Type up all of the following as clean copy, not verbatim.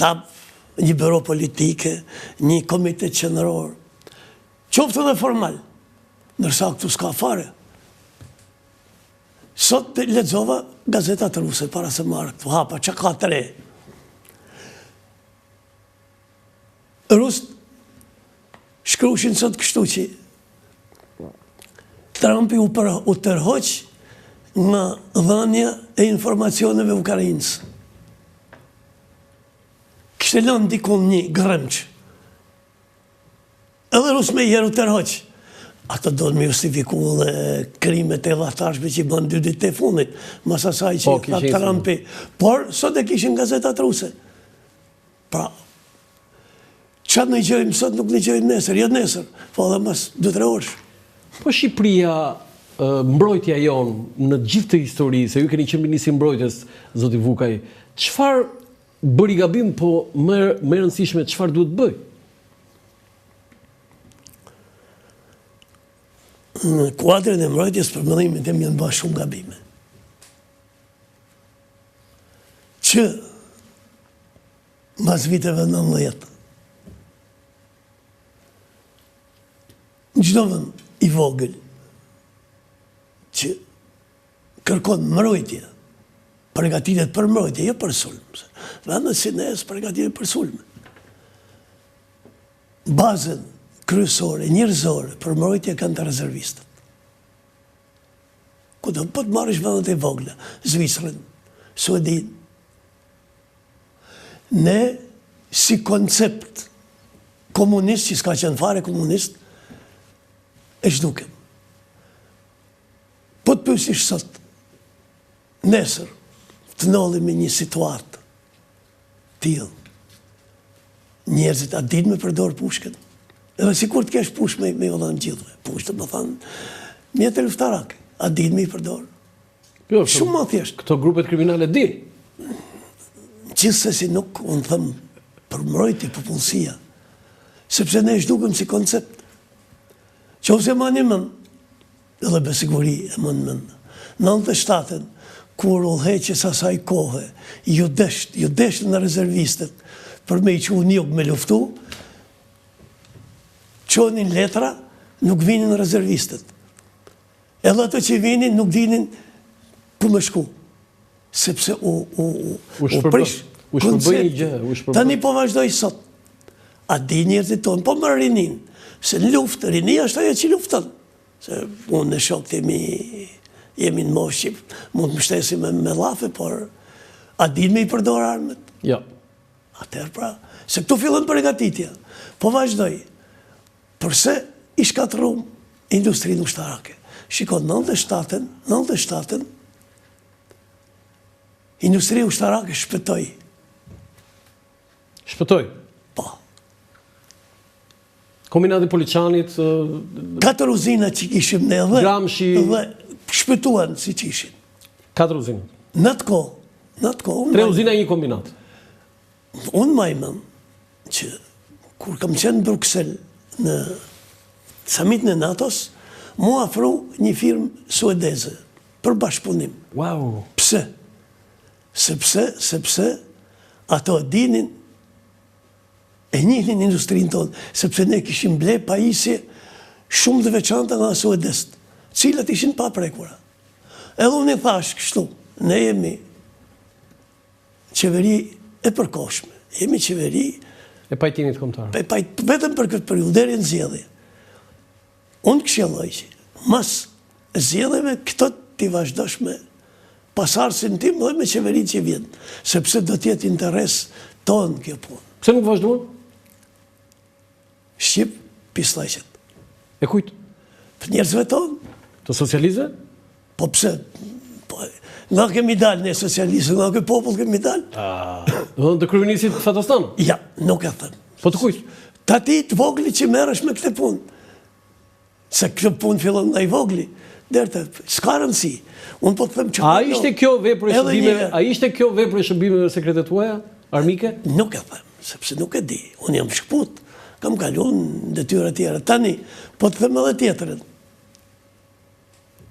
shtab, një bëro politike, një komitet qendror, qoftë edhe formal, ndërsa këtu s'ka fare. Sot lexova gazetat ruse para se marrë këtu hapa, që ka të re. Rusët shkrushin sot kështu që Trumpi u tërhoq nga dhënia e informacioneve Ukrainës. Kishte lënë dikun një grëmç. Edhe Rusë me jeru tërhoq. Ato do të me justifiku dhe krimet e latashme që i bën 2 ditë e fundit, mas asaj që tha Trumpi. Por, sot e kishin gazetat ruse. Pra, çfarë në gjëjmë sot nuk në gjëjmë nesër, jo nesër, po dhe mas 2-3 orësh. Po Shqipëria, mbrojtja jonë në gjithë të histori, se ju keni qenë ministri mbrojtjes, zoti Vukaj, çfarë bëri gabim, po më rëndësishme çfarë duhet bëj? Në kuadrin e mbrojtjes për mëdhimin tim janë bërë shumë gabime. Që mbas viteve 90, në çdo vend i vogël që kërkon mbrojtje, përgatitet për mbrojtje, jo për sulm. Vendet si nes përgatitet për sulm. Bazën kryesore, njerëzore, për mbrojtje kanë të rezervistët. Po të marrësh vendet e vogla, Zvicrën, Suedin. Ne, si koncept komunist, që s'ka qenë fare komunist, e shdukem. Po të pyesish sot, nesër, të ndodhi me një situatë tillë. Njerëzit a dinë me përdor pushkën? Edhe si kur të kesh push me vëllën gjithve. Push të më thanë, mjetë e luftarake, a dinë me i përdor? Jo, shumë më thjesht. Këto grupet kriminale dinë. Gjithsesi nuk, unë thëmë, për mbrojtje popullsia, sepse ne shdukem si koncept. Qofse ma një mend, edhe besiguri e mend, 97-ën, kur ullheqës asaj kohë, ju deshtë në rezervistët, për me i që unë me luftu, qonin letra, nuk vinin rezervistët. Edhe ato që vinin, nuk dinin ku me shku. Sepse u prish koncept. Tani po vazhdoj sot. A di njerëzit tonë, po më rinin. Se në luftë, rinia është ajo që luftën. Se unë në shokët jemi në moshë që mund të më shtesim me lafe, por a din me i përdor armët? Ja. Atëherë pra, se këtu fillën përgatitja. Po vazhdoj. Përse i shkatërum industrinë ushtarake? Shiko, 97-ën, industria ushtarake shpëtoi. Shpëtoi? Po. Kombinati Poliçanit... 4 uzina që kishim ne Gramshi... dhe shpëtuan si që ishin. 4 uzina? Në të kohë... 3 uzina e 1 kombinat? Unë majmëm që kur kam qenë në Bruxelles në samitin e NATO-s, mu afru një firmë suedeze për bashkëpunim. Wow! Pse? Sepse ato dinin e njihnin industrinë tonë, sepse ne kishim ble pajisje shumë të veçanta nga suedest, cilat ishin pa prekura. Edhe unë i thash kështu, ne jemi qeveri e përkohshme, jemi qeveri e pajtimit kombëtar. Vetëm për këtë periudhë deri në zgjedhje. Unë këshilloj që mas zgjedhjeve këto ti vazhdosh me pasardhësin tim dhe me qeverinë që vjen, sepse do të jetë interes tonë kjo punë. Pse nuk vazhduan? Shqip pislajqet. E kujt? Për njerëzve tonë. Të socializve? Po pse? Nga kemi dalë ne socializë, nga këtë popull kemi dalë. Dhe të kryeministit Fatostan? Ja, nuk e thënë. Po të kujt? Ta ti të vogli që merresh me këtë punë. Se këtë punë fillon nga i vogli. Derte, s'ka rëndësi. Unë po të them që... A ishte kjo vepër e shërbimeve sekretet tuaja, armike? Nuk e them, sepse nuk e di. Unë jam shkput, kam kaluar në detyra tjera. Tani, po të them edhe tjetërën.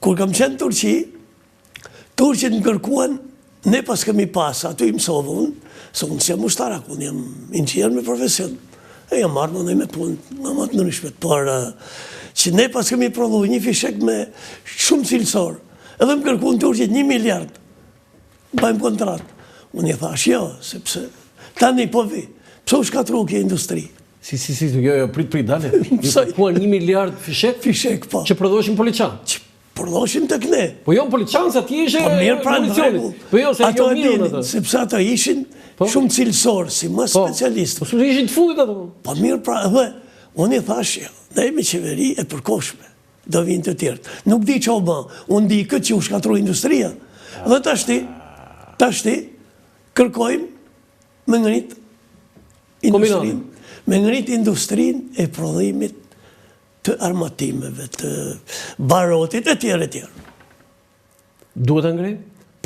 Kur kam qenë Turqi, turqit më kërkuan ne pas kemi pas, aty i mësovë unë, se unë si jam ushtarak, unë jam inxhinier me profesion, e jam marrë më me punë, nga më të nërishmet, por që ne pas kemi prodhu një fishek me shumë cilësor, edhe më kërku në Turqit 1 miliard, bajmë kontratë. Unë i thash, jo, sepse tani po vi, pse u shkatru kje industri? Si, jo, prit, dale. Ju kërkuan 1 miliard fishek? Fishek, po. Që prodhoshin Poliçan? Që prodhoshin të këne. Po jo, në Poliçan, se ati ishe municionit. Po jo, se ato jo mirën atë. Sepse ato ishin shumë cilësor, si më specialistë. Po shumë ishin të fundit ato. Po mirë pra, dhe, unë i thash, jo, ne jemi qeveri e përkoshme, do vinë të tjertë. Nuk di që o ba, unë di këtë që u shkatru industria. Dhe tashti, kërkojmë me ngrit industrin, me ngrit industrin e prodhimit të armatimeve, të barotit, e tjerë. Duhet të ngrej?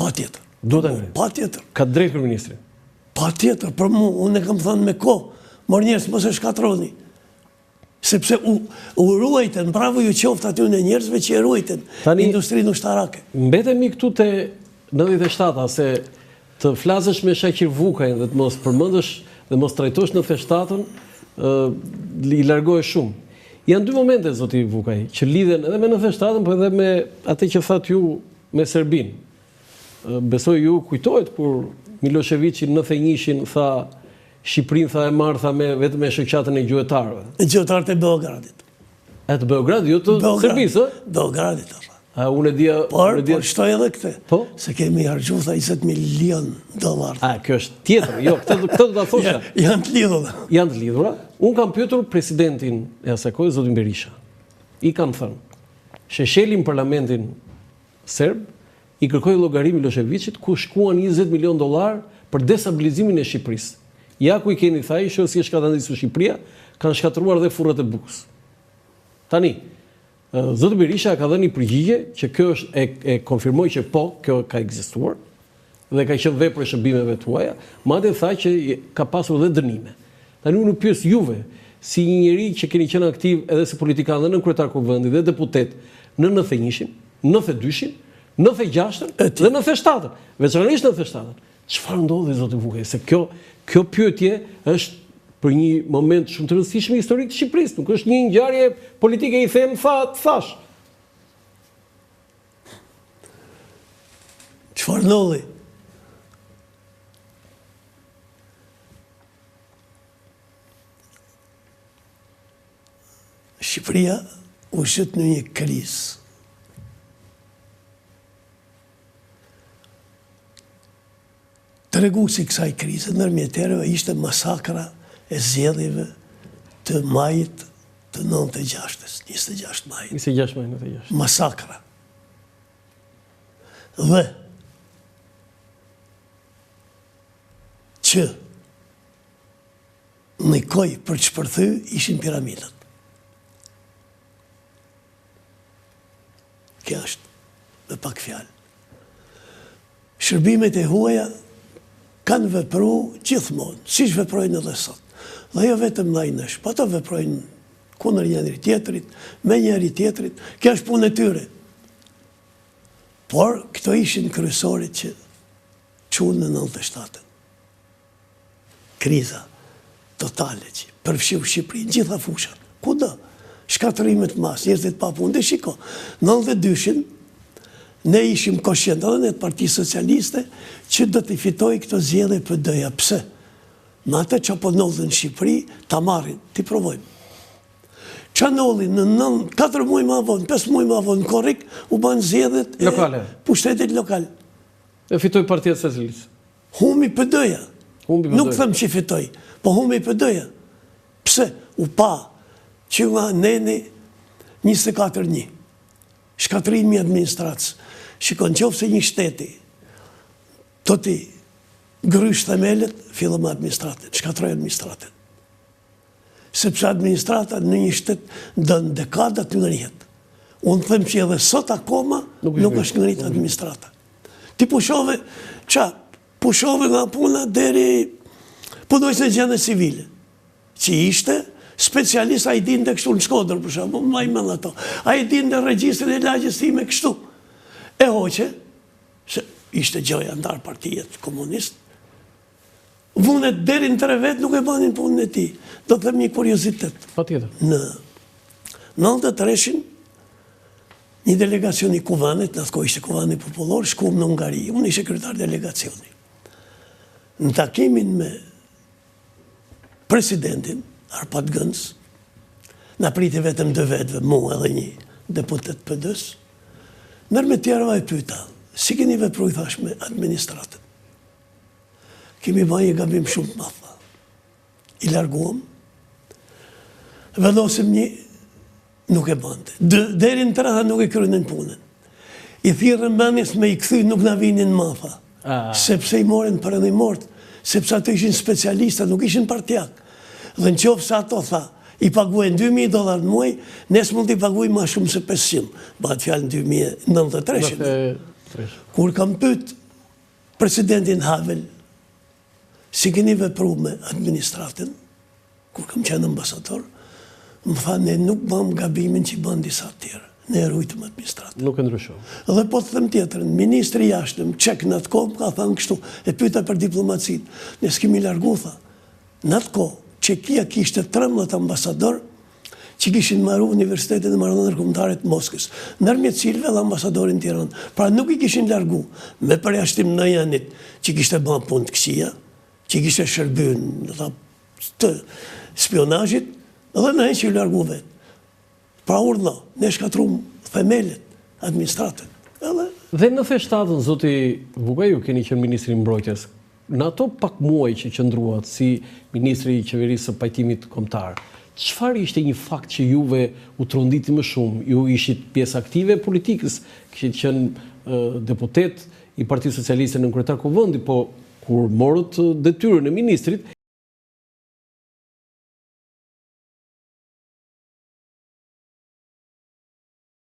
Pa tjetër. Duhet të ngrej? Pa tjetër. Ka drejt për ministri? Pa tjetër, për mu, unë e kam thënë me ko, mor njerës, mos e shkatroni. Sepse u ruajten, bravo ju qoftë aty në njerëzve që e ruajten industrinë ushtarake. Mbetemi këtu të 97-a, se të flasësh me Shaqir Vukaj dhe të mos përmendësh dhe mos trajtosh 97-ën, i largohesh shumë. Janë 2 momente, zoti Vukaj, që lidhen edhe me 97-ën, po edhe me atë që thatë ju me Serbinë. Besoj ju kujtohet kur Miloševići në 91-shin tha Shqipërinë tha e marrë tha vetëm me shoqatën e gjuetarëve. E gjuetarët e Beogradit. E të Beogradit, jo të Serbisë, ë? Beogradit, unë e dija... Por shtoj edhe këte, po? Se kemi hargju tha $20 milion. Kjo është tjetër, jo, këtë do të thosha. Janë të lidhura. Janë të lidhura. Unë kam pyetur presidentin e asaj kohe, zotin Berisha. I kam thënë, Sheshelin parlamentin serb, i kërkoi llogari Miloševićit ku shkuan $20 milion për destabilizimin e Shqipërisë. Ja ku i keni thaj, shoh si e shkatërrisur Shqipëria, kanë shkatëruar dhe furrat e bukës. Tani, zoti Berisha ka dhënë një përgjigje që kjo është e konfirmoi që po, kjo ka ekzistuar dhe ka qenë vepër e shërbimeve tuaja, madje tha që ka pasur edhe dënime. Tani unë pyes juve, si një njeri që keni qenë aktiv edhe si politikan dhe në kryetar kuvendit dhe deputet në 91-shin, 92-shin, 96-ën dhe 97-ën, veçanërisht 97-ën. Çfarë ndodhi zoti Vukaj? Se kjo pyetje është për një moment shumë të rëndësishëm historik të Shqipërisë, nuk është një ngjarje politike, i them thash. Çfarë ndodhi? Shqipëria u shët në një krizë. Treguesi i kësaj krize ndërmjetërave ishte masakra e zgjedhjeve të majit të 96-ës, 26 maj. 26 maj, 96. Masakra. Dhe që në koj për që përthy ishin piramidët. Kja është dhe pak fjalë. Shërbimet e huaja kanë vepru gjithmonë, si që veprojnë edhe sot. Dhe jo vetëm lajnësh, po të veprojnë kundër njëri tjetrit, me njëri tjetrit, kjo është punë e tyre. Por, këto ishin kryesorit që qunë në 97-ën. Kriza totale që përfshiu Shqipërinë, gjitha fushat. Kudo? Shkatërimet mas, njerëzit pa punë. Dhe shiko, 92-shin, ne ishim koshient edhe në Partisë Socialiste që do t'i fitoj këto zgjedhje PD-ja. Pse? Në atë që po ndodhin në Shqipëri, ta marrin, t'i provojmë. Që ndodhin në 4 muaj më vonë, 5 muaj më vonë, në Korrik, u banë zgjedhjet e pushtetit lokal. E fitoj Partia Socialiste. Humi PD-ja. Nuk them që fitoj, po humi PD-ja. Pse? U pa që nga neni 24-1. Shkatërimi i administratës. Shikon qoftë se një shteti do t'i grysh themelet, fillon me administratën, shkatroj administratën. Sepse administrata në një shtet dën dekada të ngrihet. Unë them që edhe sot akoma nuk është ngrit administrata. Ti pushove, pushove nga puna deri punojse në gjendje civile, që ishte specialist, a i din dhe kështu në Shkodër, për shumë, ma i mëllë ato. A i din dhe regjistrin e lagjes time kështu. E hoqe, ishte gjoja ndar partijet komunist, vunet deri në 3 vetë nuk e banin punën e tij. Do të them një kuriozitet. Patjetër. Në 93-shin, një delegacion i Kuvanit, në atë kohë ishte Kuvani popullor, shkuam në Hungari. Unë ishe kryetar delegacioni. Në takimin me presidentin, Arpad Gënc, na priti vetëm 2 vetëve, mua edhe një deputet PD-s, nër me tjerëva e pyeta, si keni vepru, i thash, me administratën? Kemi bëjë gabim shumë të madh. I larguam, vendosim një, nuk e bante. Deri në 3 nuk e krynin punën. I thirrën mendjes me i kthy, nuk na vinin mafa. Sepse i morin për edhe i mort, sepse ato ishin specialista, nuk ishin partjak. Dhe në qoftë se ato tha, i paguajnë $2.000 në muaj, nes mund t'i paguaj ma shumë se 500. Bëhet fjalë në 2093. Kur kam pyet presidentin Havel, si keni vepru me administratën, kur kam qenë ambasador, më tha, ne nuk bëm gabimin që i bën disa tjerë. Ne e rujtëm administratën. Nuk e ndryshon. Dhe po të them tjetrën, ministri jashtëm, qek në atë kohë, ka thënë kështu, e pyeta për diplomacin. Ne s'kemi largu, tha. Në atë kohë, Çekia kishte 13 ambasador që kishin marru Universitetin e Marrëdhënieve Ndërkombëtare të Moskës, ndërmjet cilëve dhe ambasadorin Tiranë. Pra nuk i kishin largu me përjashtim në Janit që kishte bën punë të këqija, që kishte shërbyer të spionazhit, dhe në që i largu vetë. Pra urdhë, ne shkatrum themelet, administratën. Dhe në feshtatën, zoti Vukaj, ju keni qenë ministri i mbrojtjes. Në ato pak muaj që qëndruat si ministri i qeverisë së pajtimit kombëtar, çfarë ishte një fakt që juve u tronditi më shumë? Ju ishit pjesë aktive e politikës, kishit qenë deputet i Partisë Socialiste në kryetar Kuvendi, po kur morët detyrën e ministrit,